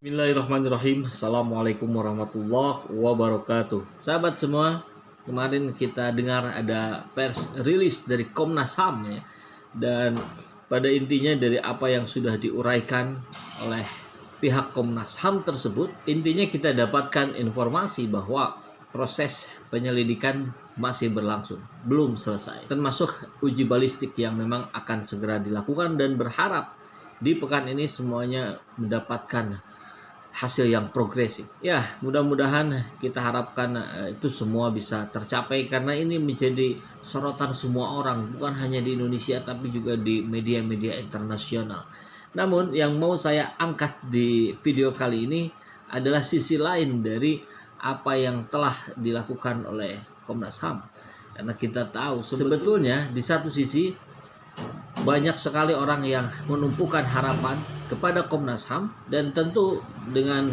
Bismillahirrahmanirrahim. Assalamualaikum warahmatullahi wabarakatuh. Sahabat semua, kemarin kita dengar ada pers rilis dari Komnas HAM ya. Dan pada intinya dari apa yang sudah diuraikan oleh pihak Komnas HAM tersebut, intinya kita dapatkan informasi bahwa proses penyelidikan masih berlangsung, belum selesai. Termasuk uji balistik yang memang akan segera dilakukan dan berharap di pekan ini semuanya mendapatkan hasil yang progresif. Ya, mudah-mudahan kita harapkan itu semua bisa tercapai karena ini menjadi sorotan semua orang, bukan hanya di Indonesia tapi juga di media-media internasional. Namun yang mau saya angkat di video kali ini adalah sisi lain dari apa yang telah dilakukan oleh Komnas HAM. Karena kita tahu sebetulnya di satu sisi banyak sekali orang yang menumpukan harapan kepada Komnas HAM, dan tentu dengan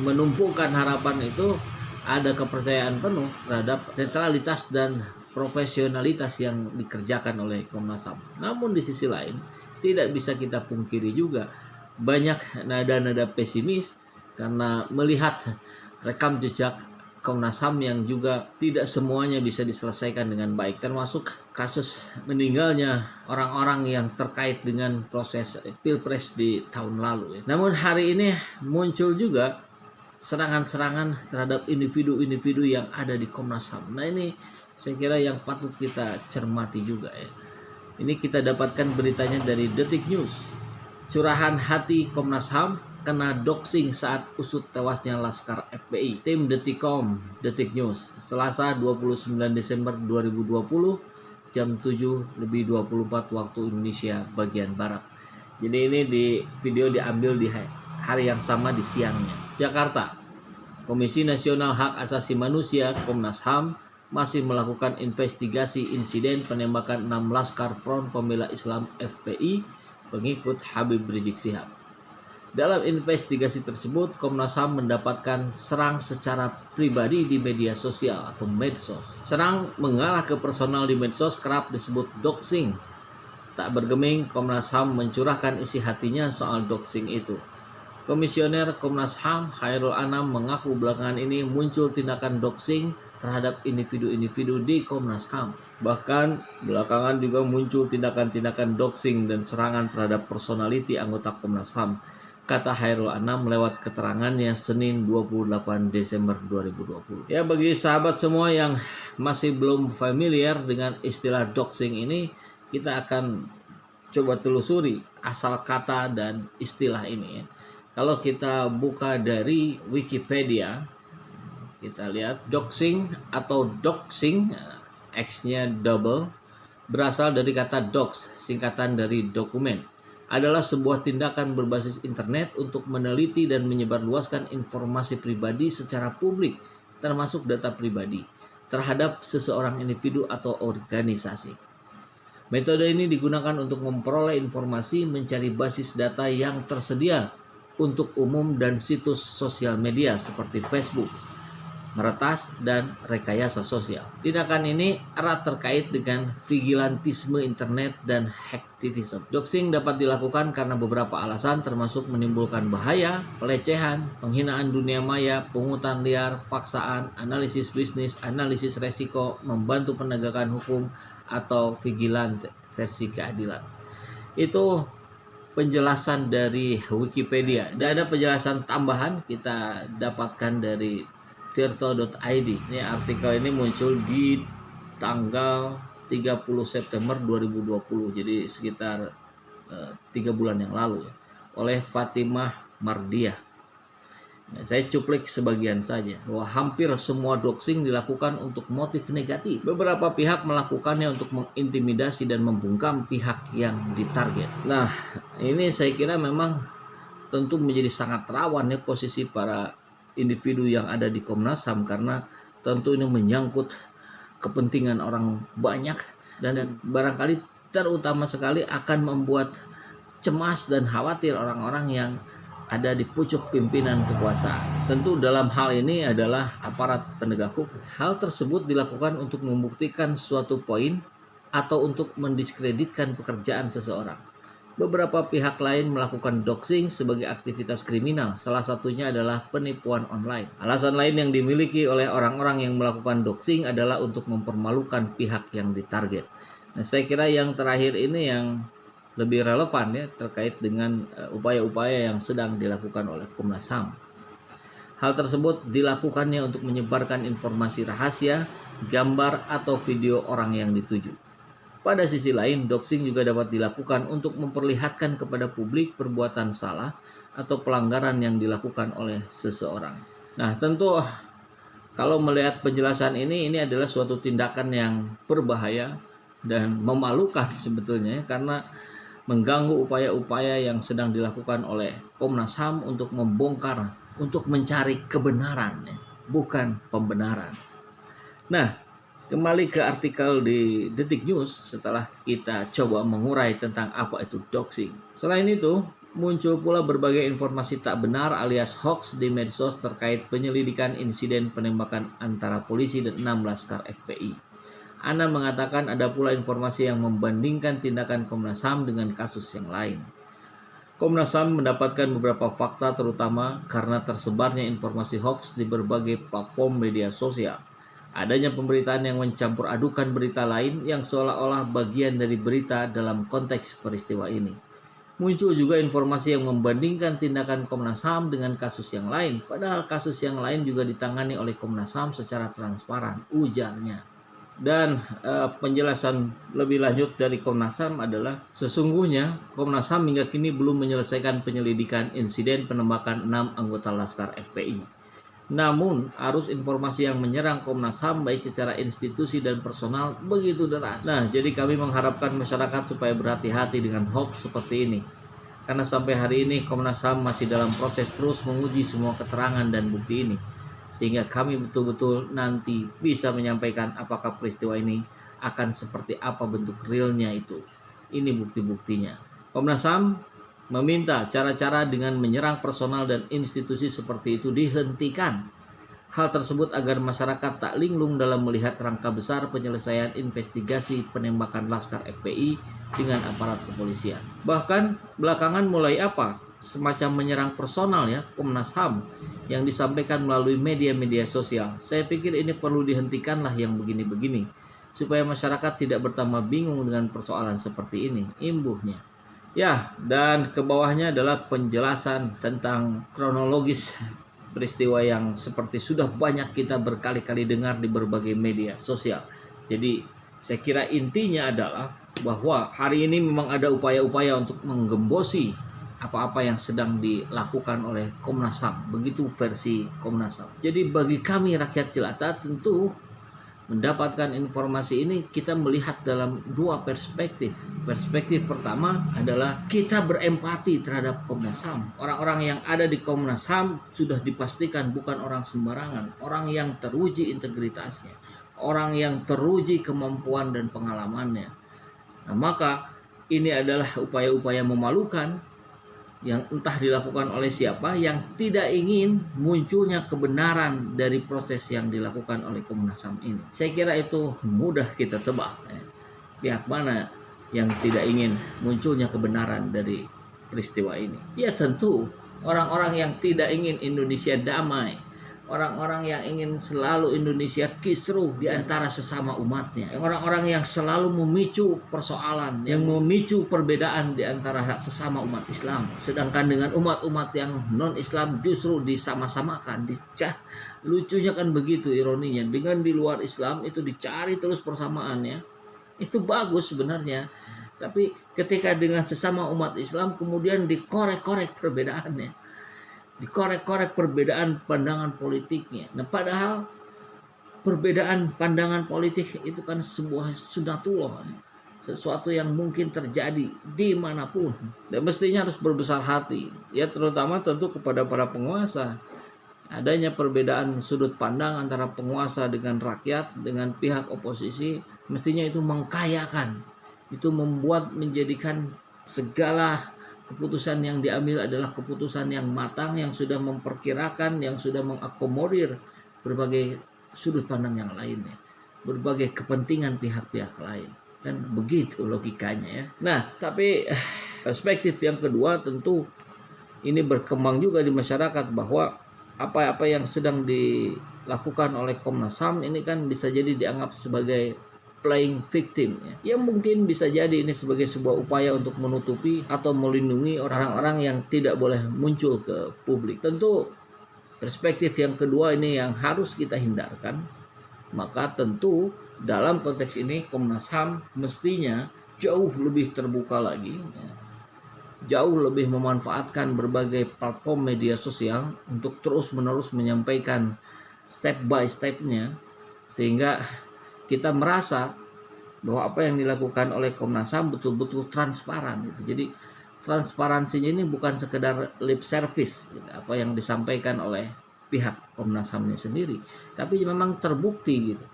menumpukan harapan itu ada kepercayaan penuh terhadap netralitas dan profesionalitas yang dikerjakan oleh Komnas HAM. Namun di sisi lain tidak bisa kita pungkiri juga banyak nada-nada pesimis karena melihat rekam jejak Komnas HAM yang juga tidak semuanya bisa diselesaikan dengan baik, termasuk kasus meninggalnya orang-orang yang terkait dengan proses Pilpres di tahun lalu. Namun hari ini muncul juga serangan-serangan terhadap individu-individu yang ada di Komnas HAM. Nah, ini saya kira yang patut kita cermati juga ya. Ini kita dapatkan beritanya dari Detik News. Curahan hati Komnas HAM kena doxing saat usut tewasnya Laskar FPI. Tim Detikom, Detik News, Selasa 29 Desember 2020 jam 7:24 waktu Indonesia bagian Barat. Jadi ini di video diambil di hari yang sama di siangnya. Jakarta, Komisi Nasional Hak Asasi Manusia Komnas HAM masih melakukan investigasi insiden penembakan 6 Laskar Front Pembela Islam FPI pengikut Habib Rizik Syihab. Dalam investigasi tersebut, Komnas HAM mendapatkan serang secara pribadi di media sosial atau medsos. Serang mengarah ke personal di medsos kerap disebut doxing. Tak bergeming, Komnas HAM mencurahkan isi hatinya soal doxing itu. Komisioner Komnas HAM Khairul Anam mengaku belakangan ini muncul tindakan doxing terhadap individu-individu di Komnas HAM. Bahkan belakangan juga muncul tindakan-tindakan doxing dan serangan terhadap personality anggota Komnas HAM, kata Khairul Anam lewat keterangannya Senin 28 Desember 2020. Ya, bagi sahabat semua yang masih belum familiar dengan istilah doxing ini, kita akan coba telusuri asal kata dan istilah ini. Kalau kita buka dari Wikipedia, kita lihat doxing atau doxing, X-nya double, berasal dari kata dox, singkatan dari dokumen. Adalah sebuah tindakan berbasis internet untuk meneliti dan menyebarluaskan informasi pribadi secara publik, termasuk data pribadi, terhadap seseorang individu atau organisasi. Metode ini digunakan untuk memperoleh informasi, mencari basis data yang tersedia untuk umum dan situs sosial media seperti Facebook, meretas, dan rekayasa sosial. Tindakan ini erat terkait dengan vigilantisme internet dan hacktivism. Doxing dapat dilakukan karena beberapa alasan, termasuk menimbulkan bahaya, pelecehan, penghinaan dunia maya, pungutan liar, paksaan, analisis bisnis, analisis resiko, membantu penegakan hukum, atau vigilant versi keadilan. Itu penjelasan dari Wikipedia. Dan ada penjelasan tambahan kita dapatkan dari tirto.id. Ini artikel ini muncul di tanggal 30 September 2020, jadi sekitar 3 bulan yang lalu ya, oleh Fatimah Mardiah. Nah, saya cuplik sebagian saja bahwa hampir semua doxing dilakukan untuk motif negatif. Beberapa pihak melakukannya untuk mengintimidasi dan membungkam pihak yang ditarget. Nah, ini saya kira memang tentu menjadi sangat rawan ya posisi para individu yang ada di Komnas HAM, karena tentu ini menyangkut kepentingan orang banyak dan barangkali terutama sekali akan membuat cemas dan khawatir orang-orang yang ada di pucuk pimpinan kekuasaan. Tentu dalam hal ini adalah aparat penegak hukum. Hal tersebut dilakukan untuk membuktikan suatu poin atau untuk mendiskreditkan pekerjaan seseorang. Beberapa pihak lain melakukan doxing sebagai aktivitas kriminal, salah satunya adalah penipuan online. Alasan lain yang dimiliki oleh orang-orang yang melakukan doxing adalah untuk mempermalukan pihak yang ditarget. Nah, saya kira yang terakhir ini yang lebih relevan ya, terkait dengan upaya-upaya yang sedang dilakukan oleh Komnas HAM. Hal tersebut dilakukannya untuk menyebarkan informasi rahasia, gambar atau video orang yang dituju. Pada sisi lain, doxing juga dapat dilakukan untuk memperlihatkan kepada publik perbuatan salah atau pelanggaran yang dilakukan oleh seseorang. Nah, tentu kalau melihat penjelasan ini adalah suatu tindakan yang berbahaya dan memalukan sebetulnya, karena mengganggu upaya-upaya yang sedang dilakukan oleh Komnas HAM untuk membongkar, untuk mencari kebenaran, bukan pembenaran. Nah, kembali ke artikel di Detik News setelah kita coba mengurai tentang apa itu doxing. Selain itu, muncul pula berbagai informasi tak benar alias hoax di medsos terkait penyelidikan insiden penembakan antara polisi dan 6 laskar FPI. Ana mengatakan ada pula informasi yang membandingkan tindakan Komnas HAM dengan kasus yang lain. Komnas HAM mendapatkan beberapa fakta terutama karena tersebarnya informasi hoax di berbagai platform media sosial. Adanya pemberitaan yang mencampur adukan berita lain yang seolah-olah bagian dari berita dalam konteks peristiwa ini. Muncul juga informasi yang membandingkan tindakan Komnas HAM dengan kasus yang lain, padahal kasus yang lain juga ditangani oleh Komnas HAM secara transparan, ujarnya. Dan penjelasan lebih lanjut dari Komnas HAM adalah sesungguhnya Komnas HAM hingga kini belum menyelesaikan penyelidikan insiden penembakan 6 anggota Laskar FPI. Namun, arus informasi yang menyerang Komnas HAM baik secara institusi dan personal begitu deras. Nah, jadi kami mengharapkan masyarakat supaya berhati-hati dengan hoax seperti ini. Karena sampai hari ini Komnas HAM masih dalam proses terus menguji semua keterangan dan bukti ini. Sehingga kami betul-betul nanti bisa menyampaikan apakah peristiwa ini akan seperti apa bentuk realnya itu. Ini bukti-buktinya. Komnas HAM meminta cara-cara dengan menyerang personal dan institusi seperti itu dihentikan. Hal tersebut agar masyarakat tak linglung dalam melihat rangka besar penyelesaian investigasi penembakan Laskar FPI dengan aparat kepolisian. Bahkan belakangan mulai semacam menyerang personal ya Komnas HAM yang disampaikan melalui media-media sosial. Saya pikir ini perlu dihentikanlah yang begini-begini supaya masyarakat tidak bertambah bingung dengan persoalan seperti ini, imbuhnya. Ya, dan ke bawahnya adalah penjelasan tentang kronologis peristiwa yang seperti sudah banyak kita berkali-kali dengar di berbagai media sosial. Jadi, saya kira intinya adalah bahwa hari ini memang ada upaya-upaya untuk menggembosi apa-apa yang sedang dilakukan oleh Komnas HAM. Begitu versi Komnas HAM. Jadi, bagi kami rakyat jelata tentu mendapatkan informasi ini kita melihat dalam dua perspektif. Perspektif pertama adalah kita berempati terhadap Komnas HAM. Orang-orang yang ada di Komnas HAM sudah dipastikan bukan orang sembarangan, orang yang teruji integritasnya, orang yang teruji kemampuan dan pengalamannya. Nah, maka ini adalah upaya-upaya memalukan yang entah dilakukan oleh siapa yang tidak ingin munculnya kebenaran dari proses yang dilakukan oleh Komnas HAM ini. Saya kira itu mudah kita tebak. Pihak mana yang tidak ingin munculnya kebenaran dari peristiwa ini? Ya tentu orang-orang yang tidak ingin Indonesia damai, orang-orang yang ingin selalu Indonesia kisruh di antara sesama umatnya, orang-orang yang selalu memicu persoalan, yang memicu perbedaan di antara sesama umat Islam, sedangkan dengan umat-umat yang non-Islam justru disama-samakan. Lucunya kan begitu ironinya, dengan di luar Islam itu dicari terus persamaannya, itu bagus sebenarnya, tapi ketika dengan sesama umat Islam kemudian dikorek-korek perbedaannya, dikorek-korek perbedaan pandangan politiknya. Nah, padahal perbedaan pandangan politik itu kan sebuah sunatullah, sesuatu yang mungkin terjadi dimanapun, dan mestinya harus berbesar hati ya, terutama tentu kepada para penguasa. Adanya perbedaan sudut pandang antara penguasa dengan rakyat, dengan pihak oposisi, mestinya itu mengkayakan, itu membuat menjadikan segala keputusan yang diambil adalah keputusan yang matang, yang sudah memperkirakan, yang sudah mengakomodir berbagai sudut pandang yang lainnya, berbagai kepentingan pihak-pihak lain. Kan begitu logikanya ya. Nah, tapi Perspektif yang kedua tentu ini berkembang juga di masyarakat bahwa apa-apa yang sedang dilakukan oleh Komnas HAM ini kan bisa jadi dianggap sebagai playing victim ya. Yang mungkin bisa jadi ini sebagai sebuah upaya untuk menutupi atau melindungi orang-orang yang tidak boleh muncul ke publik. Tentu perspektif yang kedua ini yang harus kita hindarkan. Maka tentu dalam konteks ini Komnas HAM mestinya jauh lebih terbuka lagi ya. Jauh lebih memanfaatkan berbagai platform media sosial untuk terus-menerus menyampaikan step by stepnya, sehingga kita merasa bahwa apa yang dilakukan oleh Komnas HAM betul-betul transparan gitu. Jadi transparansinya ini bukan sekedar lip service gitu, apa yang disampaikan oleh pihak Komnas HAM-nya sendiri, tapi memang terbukti gitu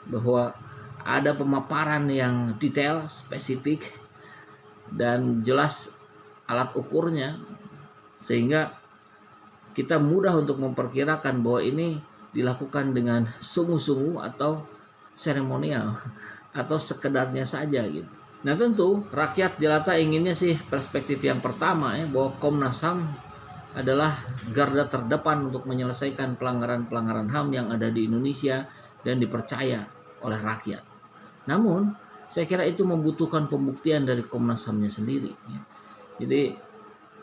bahwa ada pemaparan yang detail, spesifik, dan jelas alat ukurnya, sehingga kita mudah untuk memperkirakan bahwa ini dilakukan dengan sungguh-sungguh atau seremonial atau sekedarnya saja gitu. Nah tentu rakyat jelata inginnya sih perspektif yang pertama ya, bahwa Komnas HAM adalah garda terdepan untuk menyelesaikan pelanggaran-pelanggaran HAM yang ada di Indonesia dan dipercaya oleh rakyat. Namun saya kira itu membutuhkan pembuktian dari Komnas HAM-nya sendiri ya. Jadi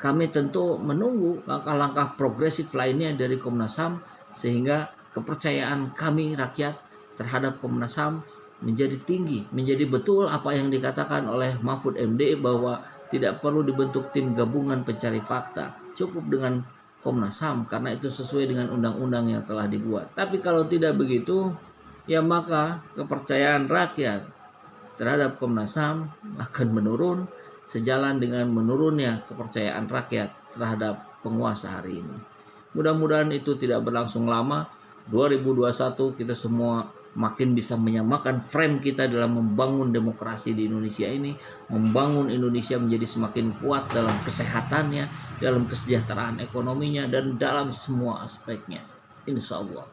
kami tentu menunggu langkah-langkah progresif lainnya dari Komnas HAM sehingga kepercayaan kami rakyat terhadap Komnas HAM menjadi tinggi, menjadi betul apa yang dikatakan oleh Mahfud MD bahwa tidak perlu dibentuk tim gabungan pencari fakta, cukup dengan Komnas HAM karena itu sesuai dengan undang-undang yang telah dibuat. Tapi kalau tidak begitu, ya maka kepercayaan rakyat terhadap Komnas HAM akan menurun sejalan dengan menurunnya kepercayaan rakyat terhadap penguasa hari ini. Mudah-mudahan itu tidak berlangsung lama. 2021 kita semua makin bisa menyamakan frame kita dalam membangun demokrasi di Indonesia ini, membangun Indonesia menjadi semakin kuat dalam kesehatannya, dalam kesejahteraan ekonominya, dan dalam semua aspeknya. Insya Allah.